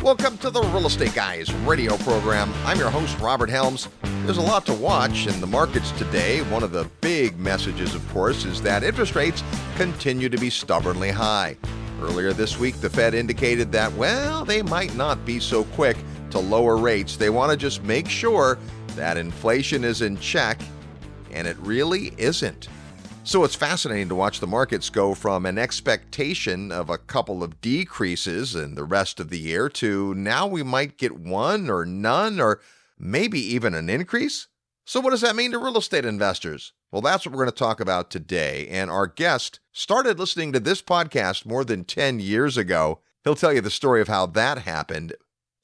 Welcome to the Real Estate Guys radio program. I'm your host, Robert Helms. There's a lot to watch in the markets today. One of the big messages, of course, is that interest rates continue to be stubbornly high. Earlier this week, the Fed indicated that, well, they might not be so quick to lower rates. They want to just make sure that inflation is in check, and it really isn't. So it's fascinating to watch the markets go from an expectation of a couple of decreases in the rest of the year to now we might get one or none or maybe even an increase. So what does that mean to real estate investors? Well, that's what we're going to talk about today. And our guest started listening to this podcast more than 10 years ago. He'll tell you the story of how that happened.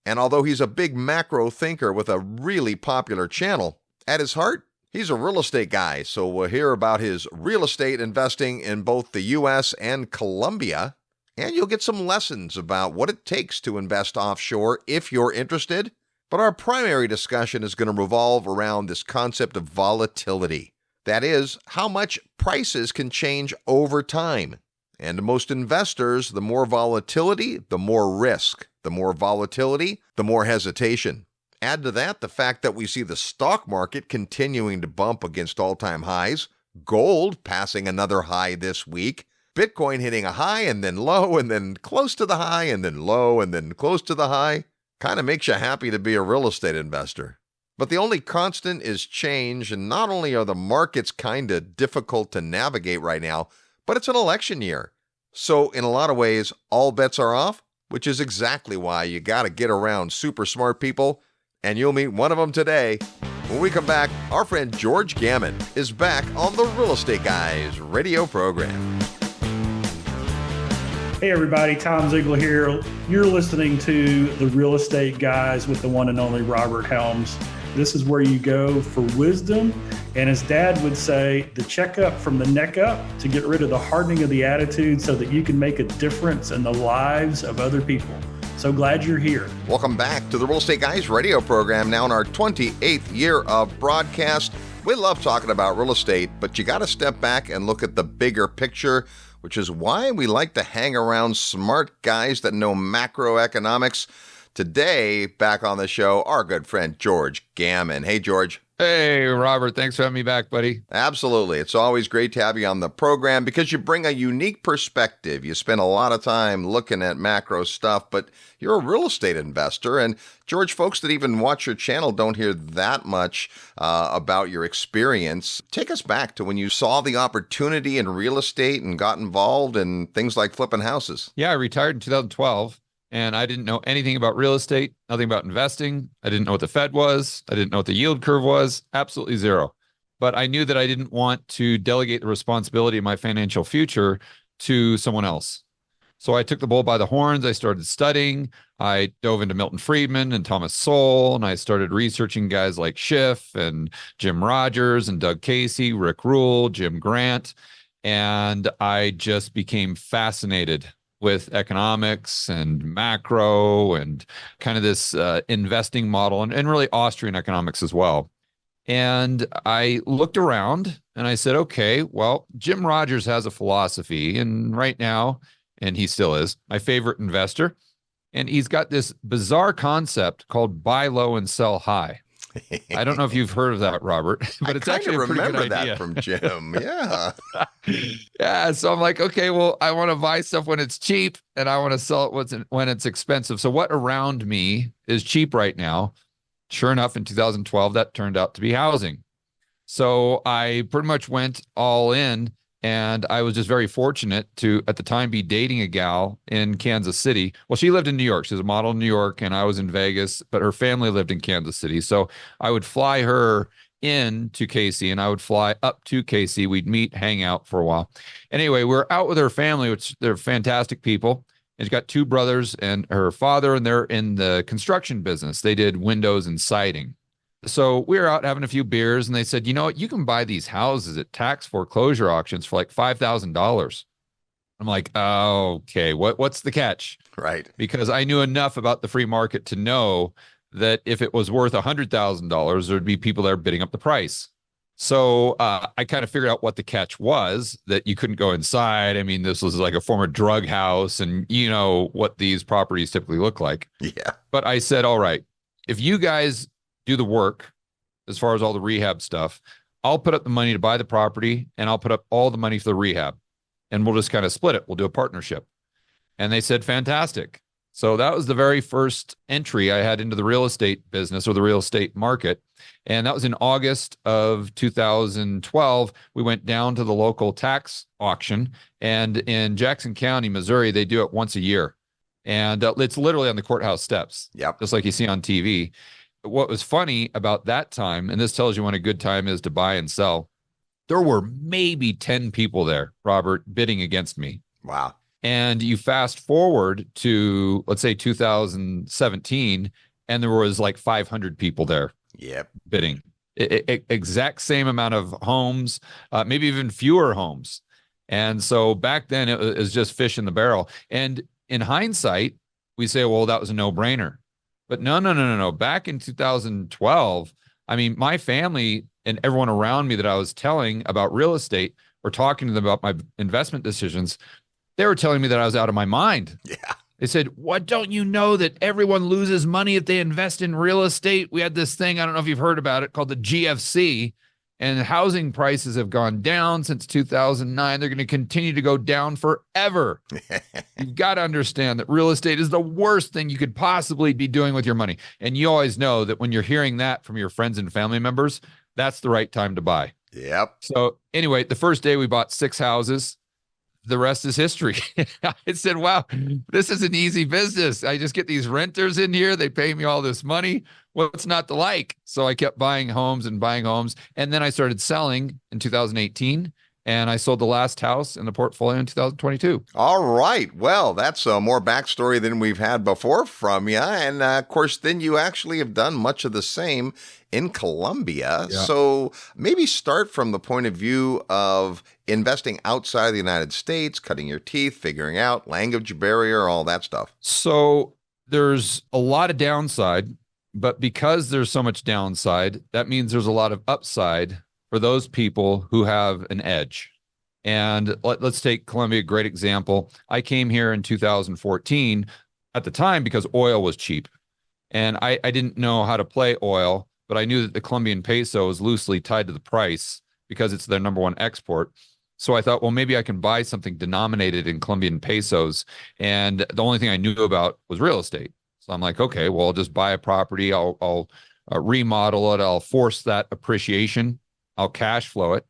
And although he's a big macro thinker with a really popular channel, at his heart, he's a real estate guy, so we'll hear about his real estate investing in both the U.S. and Colombia, and you'll get some lessons about what it takes to invest offshore if you're interested. But our primary discussion is going to revolve around this concept of volatility. That is, how much prices can change over time. And to most investors, the more volatility, the more risk. The more volatility, the more hesitation. Add to that the fact that we see the stock market continuing to bump against all-time highs, gold passing another high this week, Bitcoin hitting a high and then low and then close to the high and then low and then close to the high. Kind of makes you happy to be a real estate investor. But the only constant is change, and not only are the markets kind of difficult to navigate right now, but it's an election year. So in a lot of ways, all bets are off, which is exactly why you got to get around super smart people. And you'll meet one of them today. When we come back, our friend George Gammon is back on the Real Estate Guys radio program. Hey everybody, Tom Ziegler here. You're listening to the Real Estate Guys with the one and only Robert Helms. This is where you go for wisdom, and as Dad would say, the checkup from the neck up to get rid of the hardening of the attitude so that you can make a difference in the lives of other people. So glad you're here. Welcome back to the Real Estate Guys radio program, now in our 28th year of broadcast. We love talking about real estate, but you got to step back and look at the bigger picture, which is why we like to hang around smart guys that know macroeconomics. Today, back on the show, our good friend George Gammon. Hey, George. Hey, Robert. Thanks for having me back, buddy. Absolutely. It's always great to have you on the program because you bring a unique perspective. You spend a lot of time looking at macro stuff, but you're a real estate investor. And George, folks that even watch your channel don't hear that much about your experience. Take us back to when you saw the opportunity in real estate and got involved in things like flipping houses. Yeah, I retired in 2012. And I didn't know anything about real estate, nothing about investing. I didn't know what the Fed was. I didn't know what the yield curve was. Absolutely zero. But I knew that I didn't want to delegate the responsibility of my financial future to someone else. So I took the bull by the horns. I started studying. I dove into Milton Friedman and Thomas Sowell, and I started researching guys like Schiff and Jim Rogers and Doug Casey, Rick Rule, Jim Grant. And I just became fascinated with economics and macro and kind of this investing model and really Austrian economics as well. And I looked around and I said, okay, well, Jim Rogers has a philosophy, and right now, and he still is my favorite investor. And he's got this bizarre concept called buy low and sell high. I don't know if you've heard of that, Robert, but it's actually a pretty good idea. I remember that from Jim. Yeah. Yeah. So I'm like, okay, well, I want to buy stuff when it's cheap and I want to sell it when it's expensive. So what around me is cheap right now? Sure enough, in 2012, that turned out to be housing. So I pretty much went all in. And I was just very fortunate to, at the time, be dating a gal in Kansas City. Well, she lived in New York. She was a model in New York, and I was in Vegas, but her family lived in Kansas City. So I would fly her in to KC, and I would fly up to KC. We'd meet, hang out for a while. Anyway, we're out with her family, which they're fantastic people. And she's got two brothers and her father, and they're in the construction business. They did windows and siding. So we were out having a few beers, and they said, you know what, you can buy these houses at tax foreclosure auctions for like $5,000. I'm like, oh, okay, what's the catch? Right. Because I knew enough about the free market to know that if it was worth $100,000, there'd be people there bidding up the price. So I kind of figured out what the catch was, that you couldn't go inside. I mean, this was like a former drug house, and you know what these properties typically look like. Yeah. But I said, all right, if you guys do the work as far as all the rehab stuff, I'll put up the money to buy the property, and I'll put up all the money for the rehab, and we'll just kind of split it. We'll do a partnership. And they said, fantastic. So that was the very first entry I had into the real estate business, or the real estate market. And that was in August of 2012. We went down to the local tax auction, and in Jackson County, Missouri, they do it once a year. And it's literally on the courthouse steps, Yep. just like you see on TV. What was funny about that time, and this tells you when a good time is to buy and sell, there were maybe 10 people there, Robert, bidding against me. Wow. And you fast forward to, let's say, 2017, and there was like 500 people there Yep. bidding. Exact same amount of homes, maybe even fewer homes. And so back then it was just fish in the barrel. And in hindsight, we say, well, that was a no-brainer. But no. Back in 2012, I mean, my family and everyone around me that I was telling about real estate, or talking to them about my investment decisions, they were telling me that I was out of my mind. Yeah. They said, what, don't you know that everyone loses money if they invest in real estate? We had this thing, I don't know if you've heard about it, called the GFC, and housing prices have gone down since 2009. They're going to continue to go down forever. You've got to understand that real estate is the worst thing you could possibly be doing with your money. And you always know that when you're hearing that from your friends and family members, that's the right time to buy. Yep. So anyway, the first day we bought 6 houses. The rest is history. I said, wow, this is an easy business. I just get these renters in here. They pay me all this money. What's not to like? So I kept buying homes and buying homes. And then I started selling in 2018. And I sold the last house in the portfolio in 2022. All right. Well, that's more backstory than we've had before from you. And of course, then you actually have done much of the same in Colombia. Yeah. So maybe start from the point of view of investing outside the United States, cutting your teeth, figuring out language barrier, all that stuff. So there's a lot of downside, but because there's so much downside, that means there's a lot of upside for those people who have an edge. And let's take Colombia, a great example. I came here in 2014 at the time because oil was cheap. And I didn't know how to play oil, but I knew that the Colombian peso is loosely tied to the price because it's their number one export. So I thought, well, maybe I can buy something denominated in Colombian pesos. And the only thing I knew about was real estate. So I'm like, okay, well, I'll just buy a property. I'll remodel it. I'll force that appreciation. I'll cash flow it.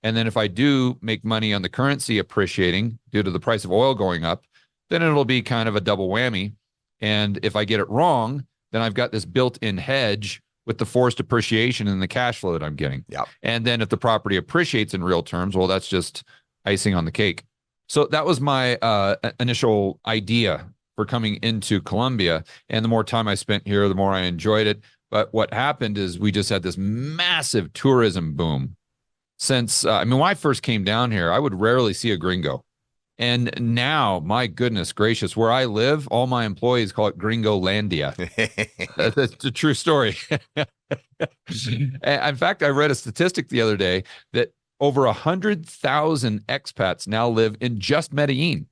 And then if I do make money on the currency appreciating due to the price of oil going up, then it'll be kind of a double whammy. And if I get it wrong, then I've got this built-in hedge with the forced appreciation and the cash flow that I'm getting. Yep. And then if the property appreciates in real terms, well, that's just icing on the cake. So that was my initial idea for coming into Colombia. And the more time I spent here, the more I enjoyed it. But what happened is we just had this massive tourism boom. Since, when I first came down here, I would rarely see a gringo. And now, my goodness gracious, where I live, all my employees call it Gringolandia. That's a true story. In fact, I read a statistic the other day that over 100,000 expats now live in just Medellin,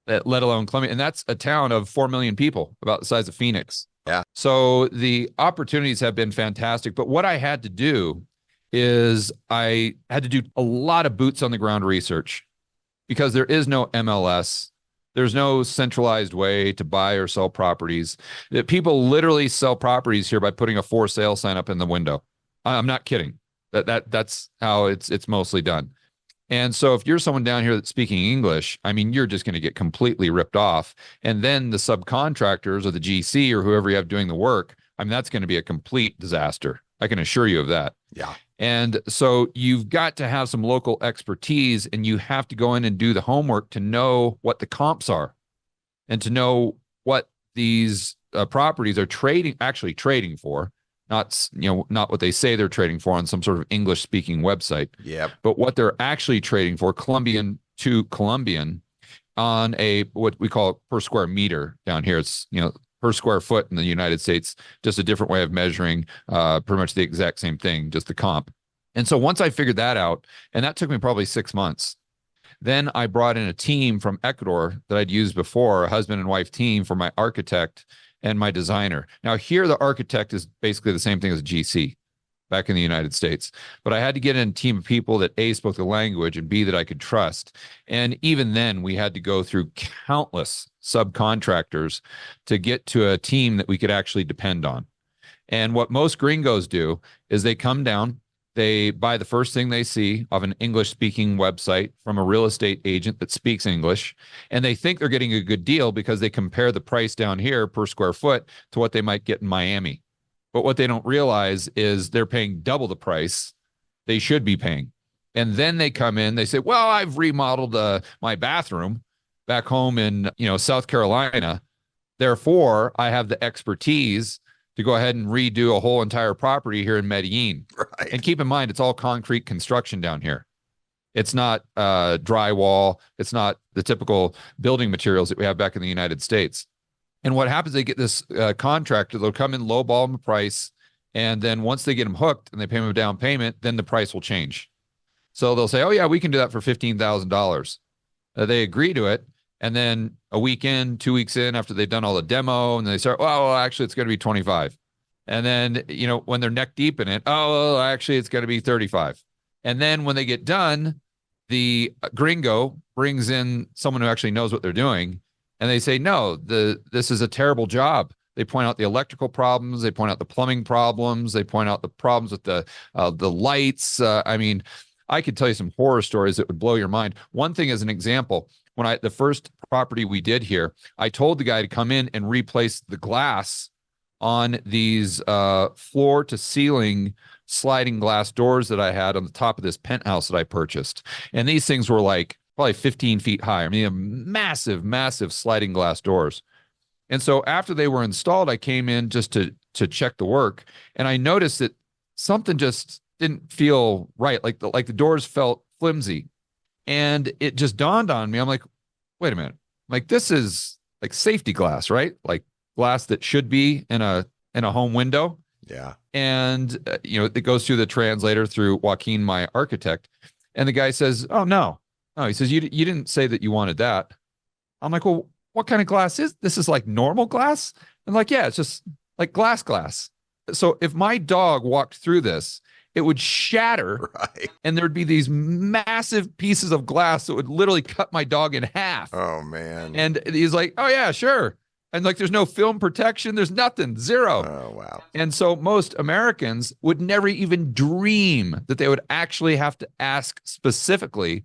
let alone Colombia. And that's a town of 4 million people, about the size of Phoenix. Yeah. So the opportunities have been fantastic. But what I had to do is I had to do a lot of boots on the ground research because there is no MLS. There's no centralized way to buy or sell properties. People literally sell properties here by putting a for sale sign up in the window. I'm not kidding. That's how it's mostly done. And so if you're someone down here that's speaking English, you're just going to get completely ripped off. And then the subcontractors or the GC or whoever you have doing the work, that's going to be a complete disaster. I can assure you of that. Yeah. And so you've got to have some local expertise, and you have to go in and do the homework to know what the comps are and to know what these properties are actually trading for. Not what they say they're trading for on some sort of English speaking website. Yep. But what they're actually trading for, Colombian to Colombian, on what we call per square meter down here. It's per square foot in the United States, just a different way of measuring pretty much the exact same thing, just the comp. And so once I figured that out, and that took me probably 6 months, then I brought in a team from Ecuador that I'd used before, a husband and wife team for my architect and my designer. Now, here, the architect is basically the same thing as a GC back in the United States. But I had to get in a team of people that A, spoke the language, and B, that I could trust. And even then, we had to go through countless subcontractors to get to a team that we could actually depend on. And what most gringos do is they come down, they buy the first thing they see of an English speaking website from a real estate agent that speaks English. And they think they're getting a good deal because they compare the price down here per square foot to what they might get in Miami. But what they don't realize is they're paying double the price they should be paying. And then they come in, they say, well, I've remodeled my bathroom back home in, South Carolina. Therefore, I have the expertise to go ahead and redo a whole entire property here in Medellin. Right. And keep in mind, it's all concrete construction down here. It's not drywall. It's not the typical building materials that we have back in the United States. And what happens, they get this contractor, they'll come in, lowball them the price. And then once they get them hooked and they pay them a down payment, then the price will change. So they'll say, oh, yeah, we can do that for $15,000. They agree to it. And then a week in, 2 weeks in, after they've done all the demo, and they start, well, actually, it's going to be 25. And then, when they're neck deep in it, oh, well, actually, it's going to be 35. And then when they get done, the gringo brings in someone who actually knows what they're doing. And they say, no, this is a terrible job. They point out the electrical problems. They point out the plumbing problems. They point out the problems with the lights. I could tell you some horror stories that would blow your mind. One thing as an example, when the first property we did here, I told the guy to come in and replace the glass on these floor to ceiling sliding glass doors that I had on the top of this penthouse that I purchased. And these things were like probably 15 feet high. I mean, massive, massive sliding glass doors. And so after they were installed, I came in just to check the work. And I noticed that something just didn't feel right. Like the doors felt flimsy. And it just dawned on me. I'm like, wait a minute. Like, this is like safety glass, right? Like glass that should be in a home window. Yeah. And, it goes through the translator through Joaquin, my architect. And the guy says, oh, no. He says, you didn't say that you wanted that. I'm like, well, what kind of glass is this? Is like normal glass? And like, yeah, it's just like glass. So if my dog walked through this, it would shatter, Right. and there would be these massive pieces of glass that would literally cut my dog in half. Oh, man. And he's like, oh, yeah, sure. And like, there's no film protection. There's nothing, zero. Oh, wow. And so most Americans would never even dream that they would actually have to ask specifically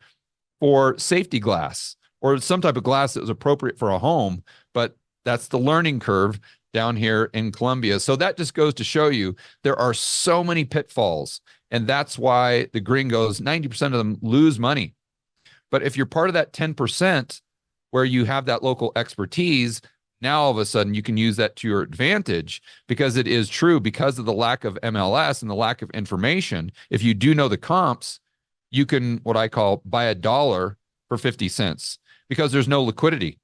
for safety glass or some type of glass that was appropriate for a home. But that's the learning curve down here in Colombia. So that just goes to show you there are so many pitfalls. And that's why the gringos, 90% of them lose money. But if you're part of that 10% where you have that local expertise, now all of a sudden you can use that to your advantage, because it is true, because of the lack of MLS and the lack of information. If you do know the comps, you can, what I call, buy $1 for 50 cents because there's no liquidity.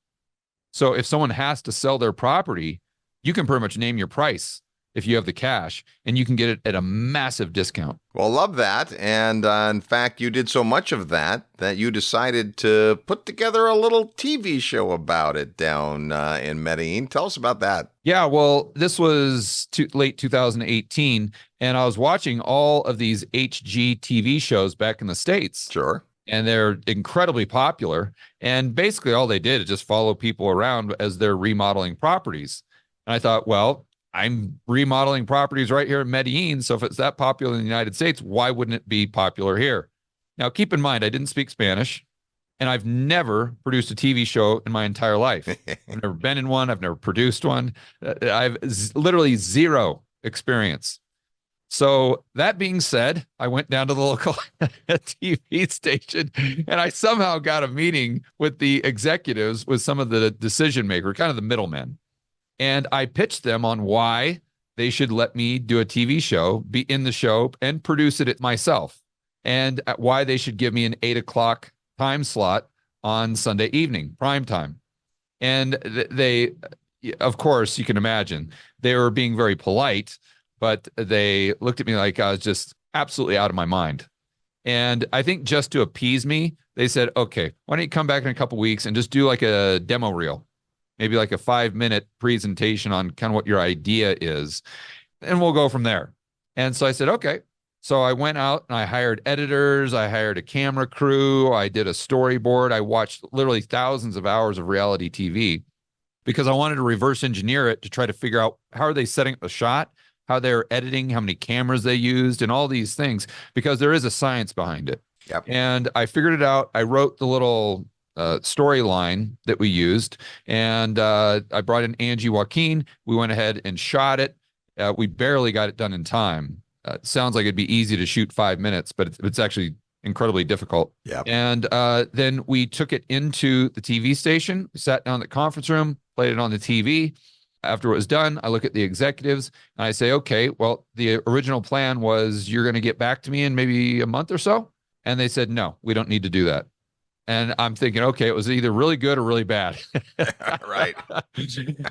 So if someone has to sell their property, you can pretty much name your price if you have the cash, and you can get it at a massive discount. Well, love that. And in fact, you did so much of that you decided to put together a little TV show about it down in Medellin. Tell us about that. Yeah, well, this was late 2018, and I was watching all of these HG TV shows back in the States. Sure. And they're incredibly popular. And basically all they did is just follow people around as they're remodeling properties. And I thought, well, I'm remodeling properties right here in Medellin. So if it's that popular in the United States, why wouldn't it be popular here? Now, keep in mind, I didn't speak Spanish, and I've never produced a TV show in my entire life. I've never been in one. I've never produced one. I've literally zero experience. So that being said, I went down to the local TV station, and I somehow got a meeting with the executives, with some of the decision makers, kind of the middlemen. And I pitched them on why they should let me do a TV show, be in the show, and produce it myself, and why they should give me an 8 o'clock time slot on Sunday evening, prime time. And they, of course, you can imagine, they were being very polite, but they looked at me like I was just absolutely out of my mind. And I think just to appease me, they said, okay, why don't you come back in a couple weeks and just do like a demo reel, maybe like a 5-minute presentation on kind of what your idea is, and we'll go from there. And so I said, okay. So I went out and I hired editors. I hired a camera crew. I did a storyboard. I watched literally thousands of hours of reality TV because I wanted to reverse engineer it to try to figure out how are they setting up the shot, how they're editing, how many cameras they used, and all these things, because there is a science behind it. Yep. And I figured it out. I wrote the little storyline that we used, and I brought in Angie Joaquin. We went ahead and shot it. We barely got it done in time. It sounds like it'd be easy to shoot 5 minutes, but it's actually incredibly difficult. Yep. And then we took it into the TV station, sat down in the conference room, played it on the TV. After it was done, I look at the executives and I say, okay, well, the original plan was you're going to get back to me in maybe a month or so. And they said, no, we don't need to do that. And I'm thinking, okay, it was either really good or really bad. Right.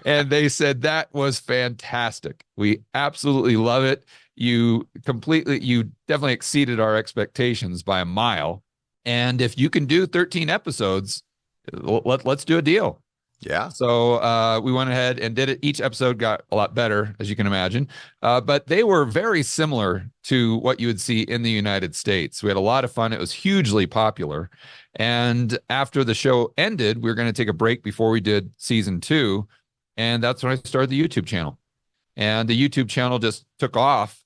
And they said, that was fantastic. We absolutely love it. You definitely exceeded our expectations by a mile. And if you can do 13 episodes, let's do a deal. Yeah. So we went ahead and did it. Each episode got a lot better, as you can imagine. But they were very similar to what you would see in the United States. We had a lot of fun. It was hugely popular. And after the show ended, we were going to take a break before we did season 2. And that's when I started the YouTube channel. And the YouTube channel just took off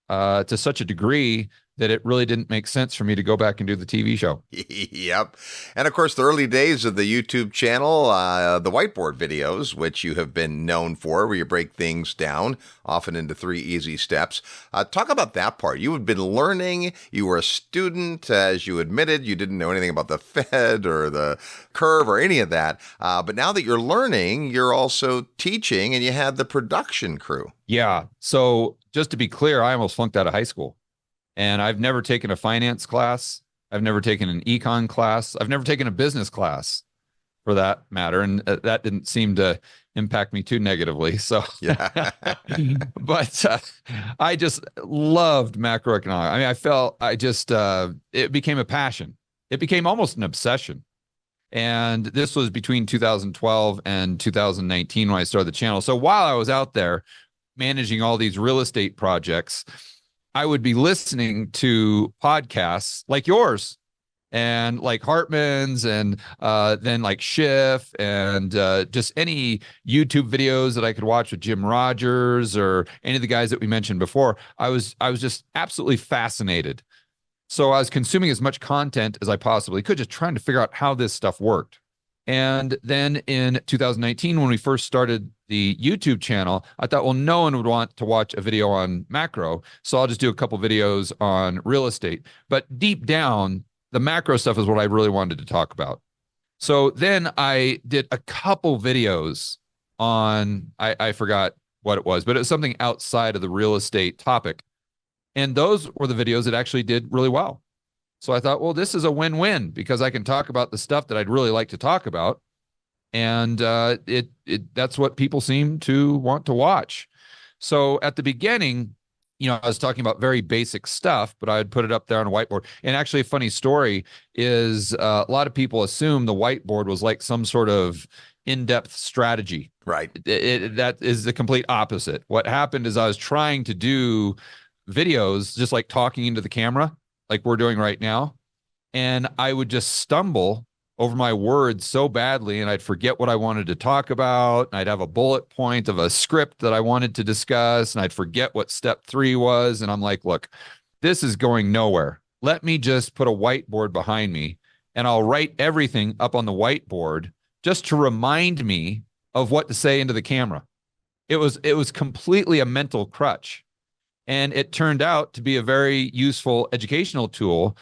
to such a degree that it really didn't make sense for me to go back and do the TV show. Yep. And of course, the early days of the YouTube channel, the whiteboard videos, which you have been known for, where you break things down, often into 3 easy steps. Talk about that part. You had been learning. You were a student. As you admitted, you didn't know anything about the Fed or the curve or any of that. But now that you're learning, you're also teaching, and you had the production crew. Yeah. So just to be clear, I almost flunked out of high school. And I've never taken a finance class. I've never taken an econ class. I've never taken a business class, for that matter. And that didn't seem to impact me too negatively. So, Yeah. but I just loved macroeconomics. I mean, it became a passion. It became almost an obsession. And this was between 2012 and 2019 when I started the channel. So while I was out there managing all these real estate projects, I would be listening to podcasts like yours and like Hartman's and then like Schiff and just any YouTube videos that I could watch with Jim Rogers or any of the guys that we mentioned before. I was just absolutely fascinated. So I was consuming as much content as I possibly could, just trying to figure out how this stuff worked. And then in 2019, when we first started the YouTube channel, I thought, well, no one would want to watch a video on macro, so I'll just do a couple videos on real estate. But deep down, the macro stuff is what I really wanted to talk about. So then I did a couple videos on, I forgot what it was, but it was something outside of the real estate topic. And those were the videos that actually did really well. So I thought, well, this is a win-win because I can talk about the stuff that I'd really like to talk about. And that's what people seem to want to watch. So at the beginning, I was talking about very basic stuff, but I'd put it up there on a whiteboard. And actually a funny story is a lot of people assume the whiteboard was like some sort of in-depth strategy. Right. That is the complete opposite. What happened is I was trying to do videos just like talking into the camera, like we're doing right now. And I would just stumble over my words so badly, and I'd forget what I wanted to talk about. And I'd have a bullet point of a script that I wanted to discuss, and I'd forget what step 3 was. And I'm like, look, this is going nowhere. Let me just put a whiteboard behind me, and I'll write everything up on the whiteboard just to remind me of what to say into the camera. It was completely a mental crutch. And it turned out to be a very useful educational tool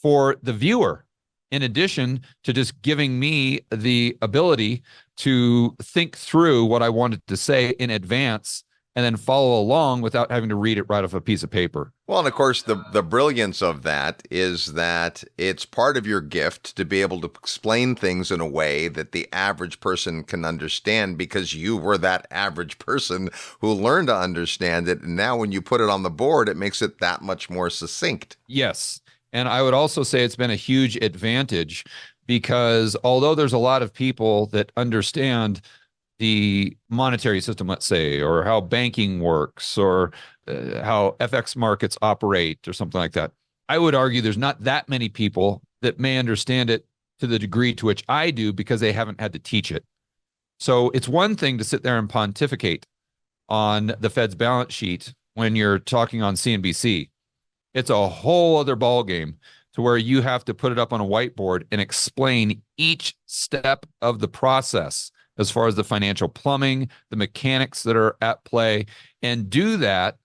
for the viewer, in addition to just giving me the ability to think through what I wanted to say in advance and then follow along without having to read it right off a piece of paper. Well, and of course, the brilliance of that is that it's part of your gift to be able to explain things in a way that the average person can understand, because you were that average person who learned to understand it. And now when you put it on the board, it makes it that much more succinct. Yes. And I would also say it's been a huge advantage, because although there's a lot of people that understand the monetary system, let's say, or how banking works, or how FX markets operate, or something like that, I would argue there's not that many people that may understand it to the degree to which I do, because they haven't had to teach it. So it's one thing to sit there and pontificate on the Fed's balance sheet when you're talking on CNBC. It's a whole other ballgame to where you have to put it up on a whiteboard and explain each step of the process as far as the financial plumbing, the mechanics that are at play, and do that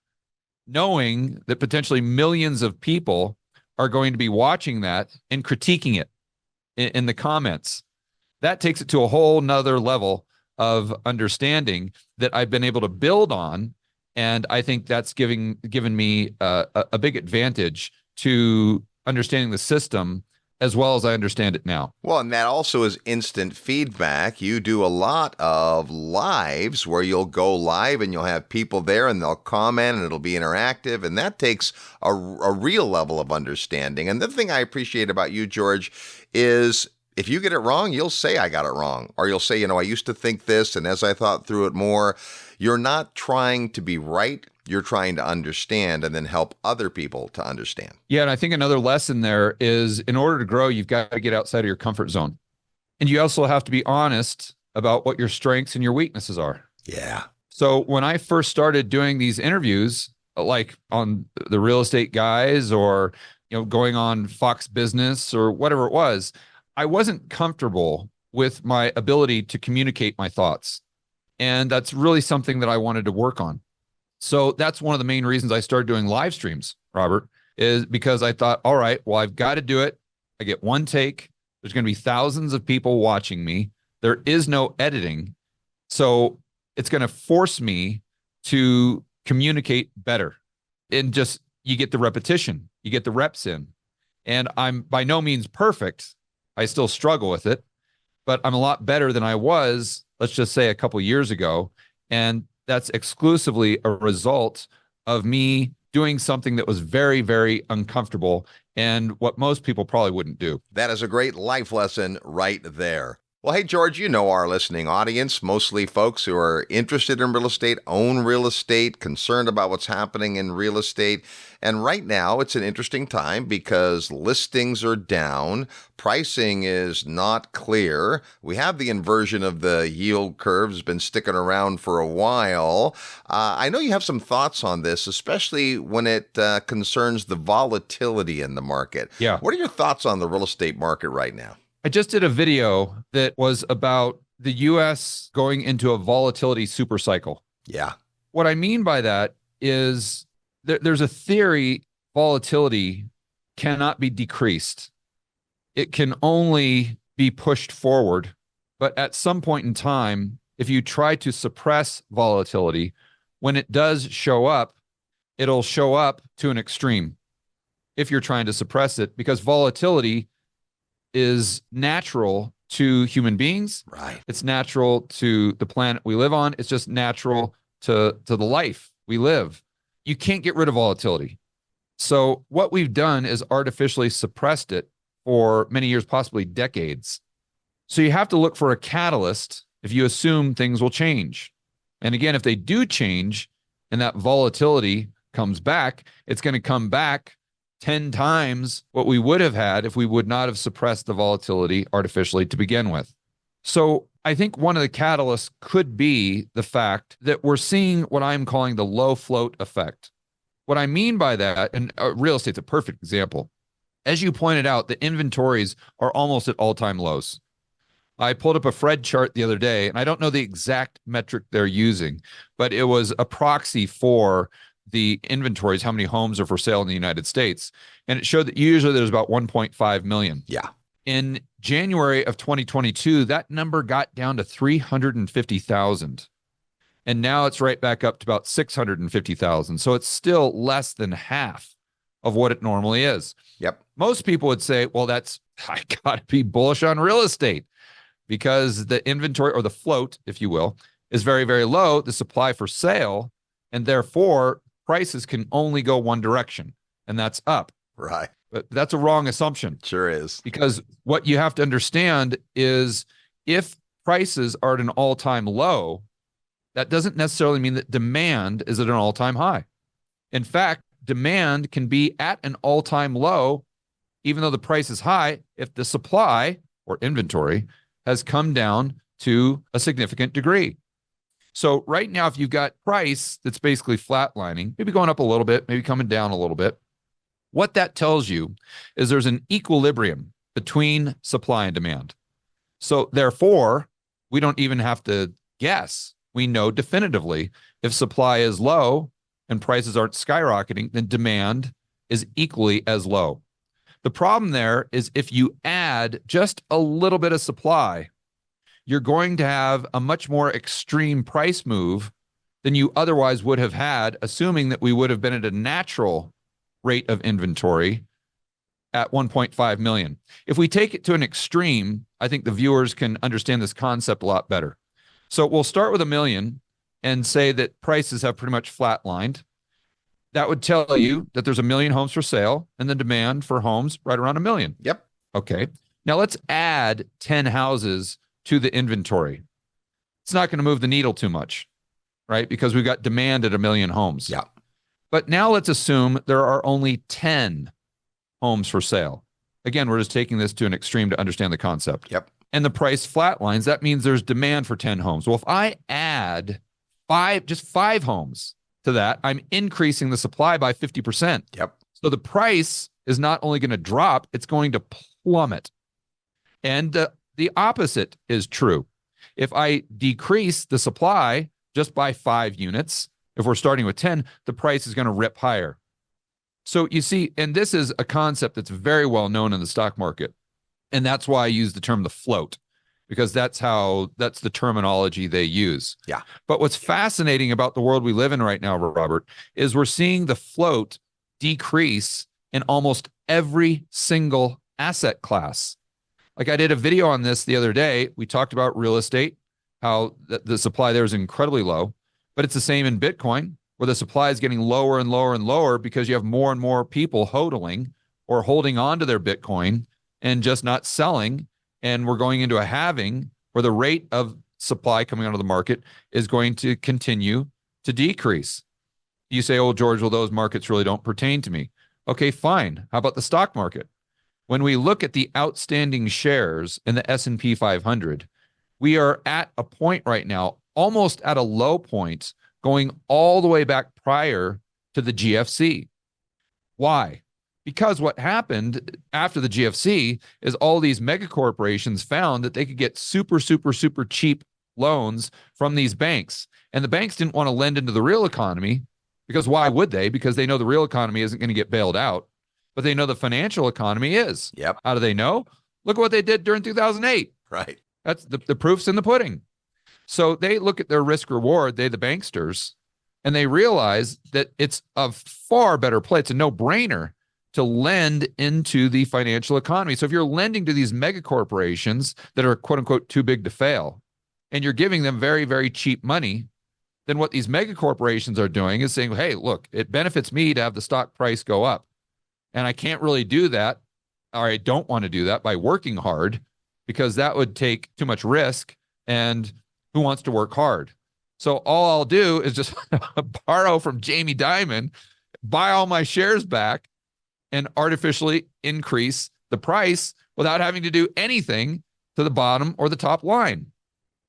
knowing that potentially millions of people are going to be watching that and critiquing it in the comments. That takes it to a whole nother level of understanding that I've been able to build on. And I think that's given me a big advantage to understanding the system as well as I understand it now. Well, and that also is instant feedback. You do a lot of lives where you'll go live and you'll have people there and they'll comment and it'll be interactive. And that takes a real level of understanding. And the thing I appreciate about you, George, is if you get it wrong, you'll say, I got it wrong. Or you'll say, I used to think this, and as I thought through it more. You're not trying to be right. You're trying to understand and then help other people to understand. Yeah, and I think another lesson there is, in order to grow, you've got to get outside of your comfort zone. And you also have to be honest about what your strengths and your weaknesses are. Yeah. So when I first started doing these interviews, like on the Real Estate Guys, or going on Fox Business or whatever it was, I wasn't comfortable with my ability to communicate my thoughts. And that's really something that I wanted to work on. So that's one of the main reasons I started doing live streams, Robert, is because I thought, all right, well, I've got to do it. I get one take. There's going to be thousands of people watching me. There is no editing. So it's going to force me to communicate better. And just, you get the repetition, you get the reps in. And I'm by no means perfect. I still struggle with it, but I'm a lot better than I was, let's just say, a couple years ago. And that's exclusively a result of me doing something that was very, very uncomfortable and what most people probably wouldn't do. That is a great life lesson right there. Well, hey, George, our listening audience, mostly folks who are interested in real estate, own real estate, concerned about what's happening in real estate. And right now, it's an interesting time because listings are down. Pricing is not clear. We have the inversion of the yield curve has been sticking around for a while. I know you have some thoughts on this, especially when it concerns the volatility in the market. Yeah. What are your thoughts on the real estate market right now? I just did a video that was about the U.S. going into a volatility super cycle. Yeah. What I mean by that is there's a theory volatility cannot be decreased. It can only be pushed forward. But at some point in time, if you try to suppress volatility, when it does show up, it'll show up to an extreme if you're trying to suppress it, because volatility is natural to human beings. Right. It's natural to the planet we live on. It's just natural to the life we live. You can't get rid of volatility. So what we've done is artificially suppressed it for many years, possibly decades. So you have to look for a catalyst if you assume things will change. And again, if they do change and that volatility comes back, it's going to come back 10 times what we would have had if we would not have suppressed the volatility artificially to begin with. So I think one of the catalysts could be the fact that we're seeing what I'm calling the low float effect. What I mean by that, and real estate's a perfect example. As you pointed out, the inventories are almost at all-time lows. I pulled up a Fred chart the other day, and I don't know the exact metric they're using, but it was a proxy for the inventories, how many homes are for sale in the United States. And it showed that usually there's about 1.5 million. Yeah. In January of 2022, that number got down to 350,000. And now it's right back up to about 650,000. So it's still less than half of what it normally is. Yep. Most people would say, well, I got to be bullish on real estate because the inventory, or the float, if you will, is very, very low, the supply for sale, and therefore prices can only go one direction, and that's up. Right. But that's a wrong assumption. Sure is. Because what you have to understand is if prices are at an all-time low, that doesn't necessarily mean that demand is at an all-time high. In fact, demand can be at an all-time low, even though the price is high, if the supply or inventory has come down to a significant degree. So right now, if you've got price that's basically flatlining, maybe going up a little bit, maybe coming down a little bit, what that tells you is there's an equilibrium between supply and demand. So therefore, we don't even have to guess. We know definitively if supply is low and prices aren't skyrocketing, then demand is equally as low. The problem there is if you add just a little bit of supply, you're going to have a much more extreme price move than you otherwise would have had, assuming that we would have been at a natural rate of inventory at 1.5 million. If we take it to an extreme, I think the viewers can understand this concept a lot better. So we'll start with 1 million and say that prices have pretty much flatlined. That would tell you that there's 1 million homes for sale and the demand for homes right around 1 million. Yep. Okay. Now let's add 10 houses to the inventory. It's not going to move the needle too much, right? Because we've got demand at 1 million homes. Yeah. But now let's assume there are only 10 homes for sale. Again, we're just taking this to an extreme to understand the concept. Yep. And the price flatlines. That means there's demand for 10 homes. Well, if I add just five homes to that, I'm increasing the supply by 50%. Yep. So the price is not only going to drop, it's going to plummet. And the opposite is true. If I decrease the supply just by 5 units, if we're starting with 10, the price is going to rip higher. So you see, and this is a concept that's very well known in the stock market. And that's why I use the term the float, because that's the terminology they use. Yeah. But what's fascinating about the world we live in right now, Robert, is we're seeing the float decrease in almost every single asset class. Like I did a video on this the other day. We talked about real estate, how the supply there is incredibly low, but it's the same in Bitcoin, where the supply is getting lower and lower and lower because you have more and more people hodling or holding on to their Bitcoin and just not selling. And we're going into a halving where the rate of supply coming out of the market is going to continue to decrease. You say, oh, George, well, those markets really don't pertain to me. Okay, fine. How about the stock market? When we look at the outstanding shares in the S&P 500, we are at a point right now, almost at a low point, going all the way back prior to the GFC. Why? Because what happened after the GFC is all these mega corporations found that they could get super, super, super cheap loans from these banks. And the banks didn't want to lend into the real economy because why would they? Because they know the real economy isn't going to get bailed out, but they know the financial economy is. Yep. How do they know? Look at what they did during 2008. Right. That's the proof's in the pudding. So they look at their risk reward, the banksters, and they realize that it's a far better play. It's a no-brainer to lend into the financial economy. So if you're lending to these mega corporations that are quote unquote too big to fail, and you're giving them very, very cheap money, then what these mega corporations are doing is saying, hey, look, it benefits me to have the stock price go up. And I can't really do that, or I don't want to do that by working hard, because that would take too much risk. And who wants to work hard? So all I'll do is just borrow from Jamie Dimon, buy all my shares back, and artificially increase the price without having to do anything to the bottom or the top line.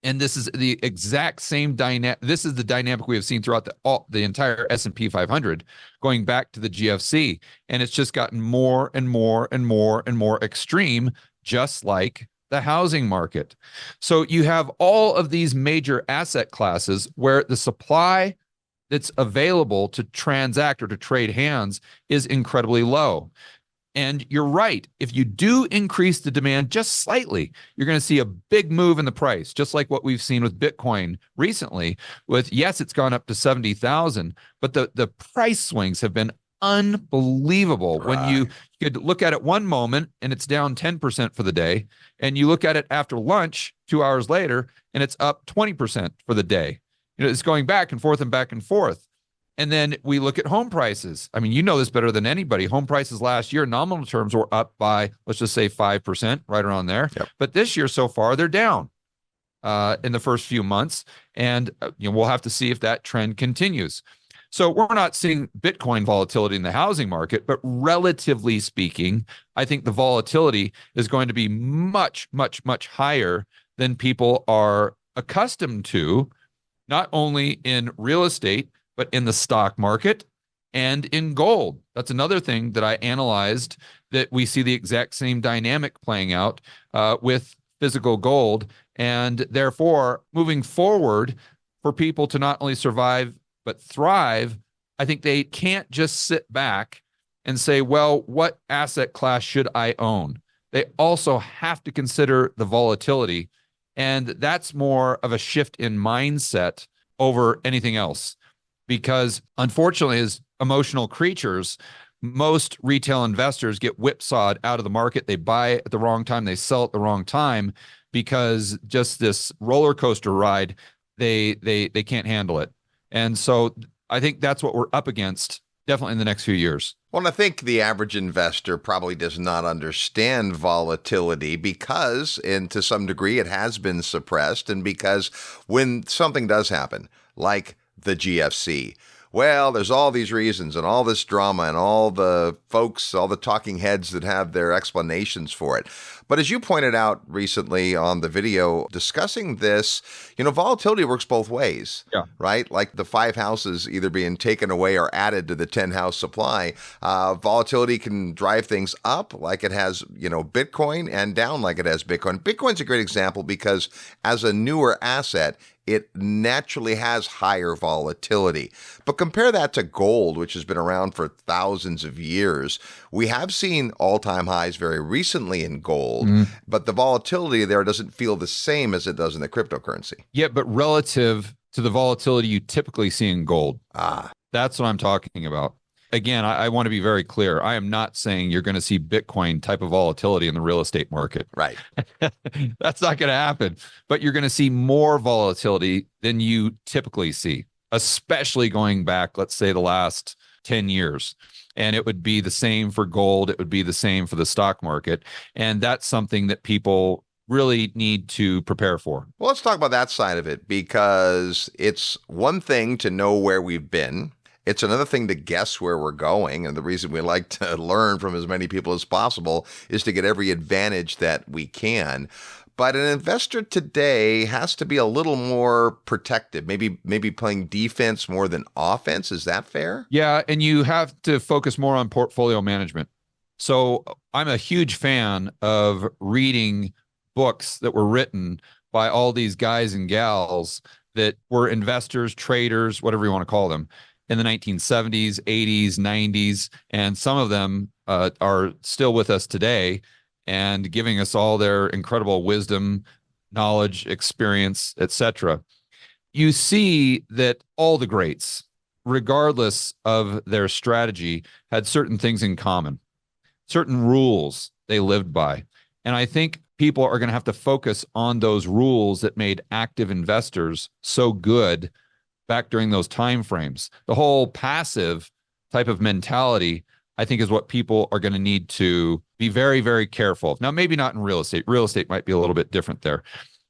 And this is the exact same dynamic. This is the dynamic we have seen throughout the entire S&P 500, going back to the GFC. And it's just gotten more and more and more and more extreme, just like the housing market. So you have all of these major asset classes where the supply that's available to transact or to trade hands is incredibly low. And you're right. If you do increase the demand just slightly, you're going to see a big move in the price, just like what we've seen with Bitcoin recently. With, yes, it's gone up to 70,000, but the price swings have been unbelievable. Right. When you could look at it one moment and it's down 10% for the day, and you look at it after lunch 2 hours later and it's up 20% for the day. It's going back and forth and back and forth. And then we look at home prices. I mean, you know this better than anybody. Home prices last year, nominal terms, were up by, let's just say 5%, right around there. Yep. But this year so far, they're down in the first few months. And we'll have to see if that trend continues. So we're not seeing Bitcoin volatility in the housing market, but relatively speaking, I think the volatility is going to be much, much, much higher than people are accustomed to, not only in real estate, but in the stock market and in gold. That's another thing that I analyzed, that we see the exact same dynamic playing out with physical gold. And therefore, moving forward, for people to not only survive, but thrive, I think they can't just sit back and say, well, what asset class should I own? They also have to consider the volatility. And that's more of a shift in mindset over anything else. Because unfortunately, as emotional creatures, most retail investors get whipsawed out of the market. They buy at the wrong time, they sell at the wrong time, because just this roller coaster ride, they can't handle it. And so I think that's what we're up against, definitely in the next few years. Well, and I think the average investor probably does not understand volatility because, and to some degree, it has been suppressed. And because when something does happen, like the GFC, well, there's all these reasons and all this drama and all the folks, all the talking heads that have their explanations for it. But as you pointed out recently on the video discussing this, volatility works both ways, right? Like the 5 houses either being taken away or added to the 10-house supply. Volatility can drive things up like it has, Bitcoin, and down like it has Bitcoin. Bitcoin's a great example because as a newer asset, it naturally has higher volatility. But compare that to gold, which has been around for thousands of years. We have seen all-time highs very recently in gold, but the volatility there doesn't feel the same as it does in the cryptocurrency. Yeah, but relative to the volatility you typically see in gold. That's what I'm talking about. Again, I want to be very clear. I am not saying you're going to see Bitcoin type of volatility in the real estate market. Right. That's not going to happen. But you're going to see more volatility than you typically see, especially going back, let's say, the last 10 years. And it would be the same for gold. It would be the same for the stock market. And that's something that people really need to prepare for. Well, let's talk about that side of it, because it's one thing to know where we've been. It's another thing to guess where we're going. And the reason we like to learn from as many people as possible is to get every advantage that we can. But an investor today has to be a little more protective, maybe playing defense more than offense. Is that fair? Yeah, and you have to focus more on portfolio management. So I'm a huge fan of reading books that were written by all these guys and gals that were investors, traders, whatever you want to call them, in the 1970s, 80s, 90s, and some of them are still with us today and giving us all their incredible wisdom, knowledge, experience, etc. You see that all the greats, regardless of their strategy, had certain things in common, certain rules they lived by. And I think people are going to have to focus on those rules that made active investors so good back during those time frames. The whole passive type of mentality, I think, is what people are going to need to be very, very careful of. Now, maybe not in real estate. Real estate might be a little bit different there,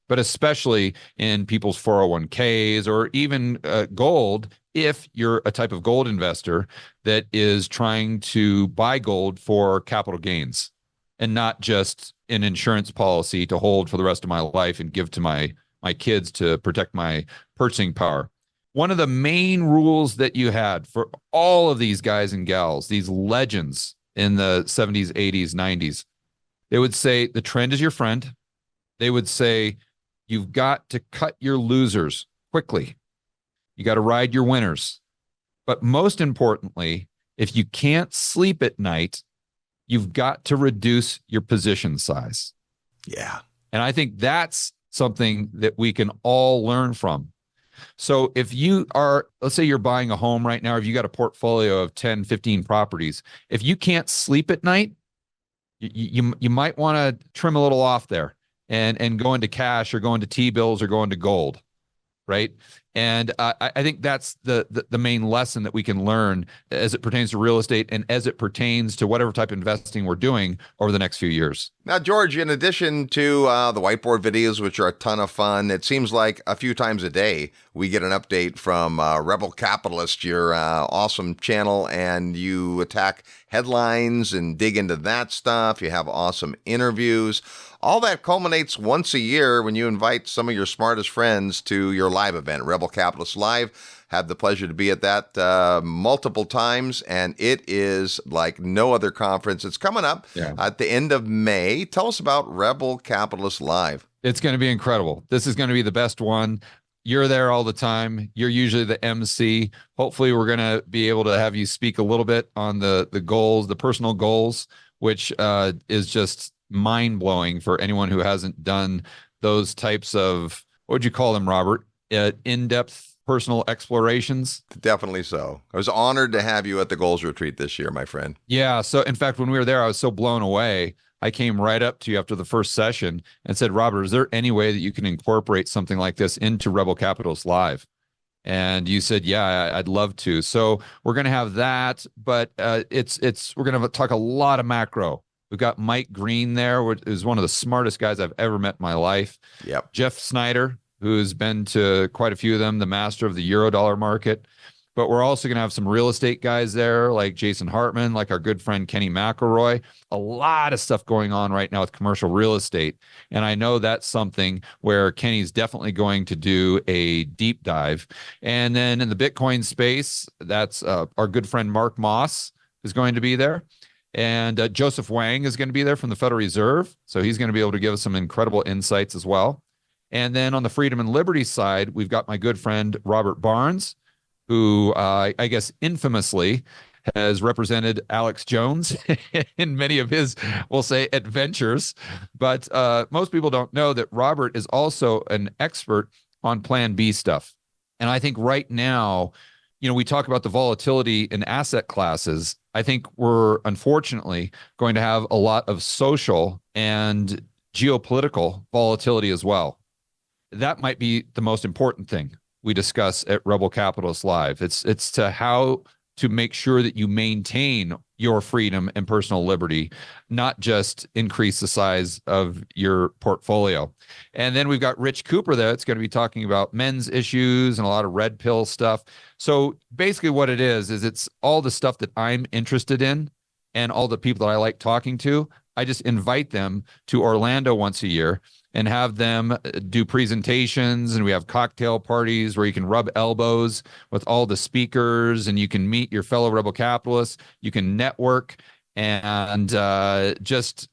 but especially in people's 401ks or even gold, if you're a type of gold investor that is trying to buy gold for capital gains and not just an insurance policy to hold for the rest of my life and give to my kids to protect my purchasing power. One of the main rules that you had for all of these guys and gals, these legends in the 70s, 80s, 90s, they would say the trend is your friend. They would say you've got to cut your losers quickly. You got to ride your winners. But most importantly, if you can't sleep at night, you've got to reduce your position size. Yeah. And I think that's something that we can all learn from. So if you are, let's say you're buying a home right now, or if you got a portfolio of 10, 15 properties, if you can't sleep at night, you might want to trim a little off there and go into cash or go into T-bills or go into gold, right? And I think that's the main lesson that we can learn as it pertains to real estate and as it pertains to whatever type of investing we're doing over the next few years. Now, George, in addition to the whiteboard videos, which are a ton of fun, it seems like a few times a day we get an update from Rebel Capitalist, your awesome channel, and you attack headlines and dig into that stuff. You have awesome interviews. All that culminates once a year when you invite some of your smartest friends to your live event, Rebel Capitalist Live. Had the pleasure to be at that multiple times, and it is like no other conference. It's coming up at the end of May. Tell us about Rebel Capitalist Live. It's going to be incredible. This is going to be the best one. You're there all the time. You're usually the MC. Hopefully, we're going to be able to have you speak a little bit on the goals, the personal goals, which is just mind-blowing for anyone who hasn't done those types of, what would you call them, Robert? In-depth personal explorations? Definitely so. I was honored to have you at the Goals Retreat this year, my friend. Yeah. So in fact, when we were there, I was so blown away. I came right up to you after the first session and said, Robert, is there any way that you can incorporate something like this into Rebel Capitalist Live? And you said, yeah, I'd love to. So we're going to have that, but we're going to talk a lot of macro. We've got Mike Green there, who's one of the smartest guys I've ever met in my life. Yep. Jeff Snyder, who's been to quite a few of them, the master of the Eurodollar market. But we're also going to have some real estate guys there, like Jason Hartman, like our good friend Kenny McElroy. A lot of stuff going on right now with commercial real estate. And I know that's something where Kenny's definitely going to do a deep dive. And then in the Bitcoin space, that's our good friend Mark Moss is going to be there. And Joseph Wang is going to be there from the Federal Reserve. So he's going to be able to give us some incredible insights as well. And then on the freedom and liberty side, we've got my good friend Robert Barnes, who I guess infamously has represented Alex Jones in many of his, we'll say, adventures. But most people don't know that Robert is also an expert on Plan B stuff. And I think right now, we talk about the volatility in asset classes. I think we're unfortunately going to have a lot of social and geopolitical volatility as well. That might be the most important thing we discuss at Rebel Capitalist Live. It's to how to make sure that you maintain your freedom and personal liberty, not just increase the size of your portfolio. And then we've got Rich Cooper there. It's going to be talking about men's issues and a lot of red pill stuff. So basically what it is it's all the stuff that I'm interested in and all the people that I like talking to. I just invite them to Orlando once a year and have them do presentations, and we have cocktail parties where you can rub elbows with all the speakers and you can meet your fellow Rebel capitalists. You can network and just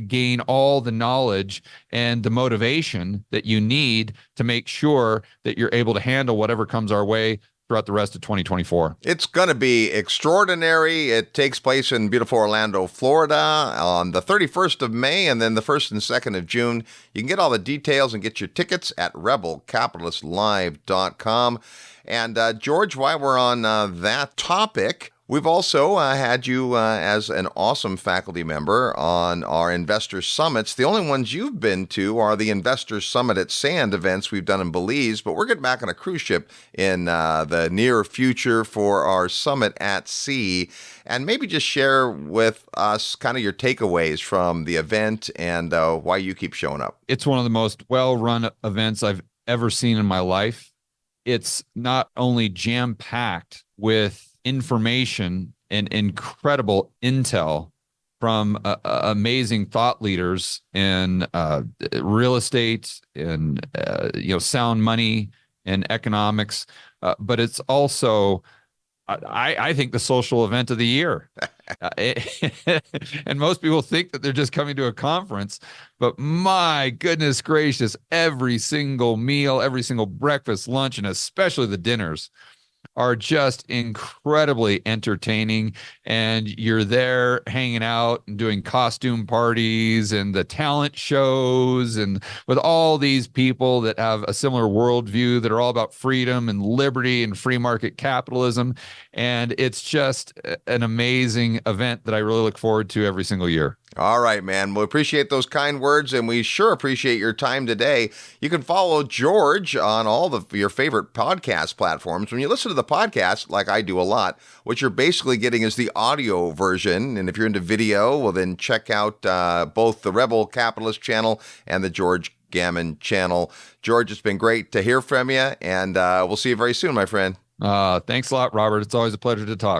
gain all the knowledge and the motivation that you need to make sure that you're able to handle whatever comes our way throughout the rest of 2024. It's going to be extraordinary. It takes place in beautiful Orlando, Florida on the 31st of May and then the 1st and 2nd of June. You can get all the details and get your tickets at rebelcapitalistlive.com. And George, while we're on that topic, we've also had you as an awesome faculty member on our Investor Summits. The only ones you've been to are the Investor Summit at Sand events we've done in Belize, but we're getting back on a cruise ship in the near future for our Summit at Sea. And maybe just share with us kind of your takeaways from the event and why you keep showing up. It's one of the most well-run events I've ever seen in my life. It's not only jam-packed with information and incredible intel from amazing thought leaders in real estate and sound money and economics, but it's also I think the social event of the year. And most people think that they're just coming to a conference, but my goodness gracious, every single meal, every single breakfast, lunch, and especially the dinners are just incredibly entertaining. And you're there hanging out and doing costume parties and the talent shows, and with all these people that have a similar worldview that are all about freedom and liberty and free market capitalism. And it's just an amazing event that I really look forward to every single year. All right, man. We appreciate those kind words, and we sure appreciate your time today. You can follow George on all of your favorite podcast platforms. When you listen to the podcast, like I do a lot, what you're basically getting is the audio version. And if you're into video, well, then check out both the Rebel Capitalist channel and the George Gammon channel. George, it's been great to hear from you, and we'll see you very soon, my friend. Thanks a lot, Robert. It's always a pleasure to talk.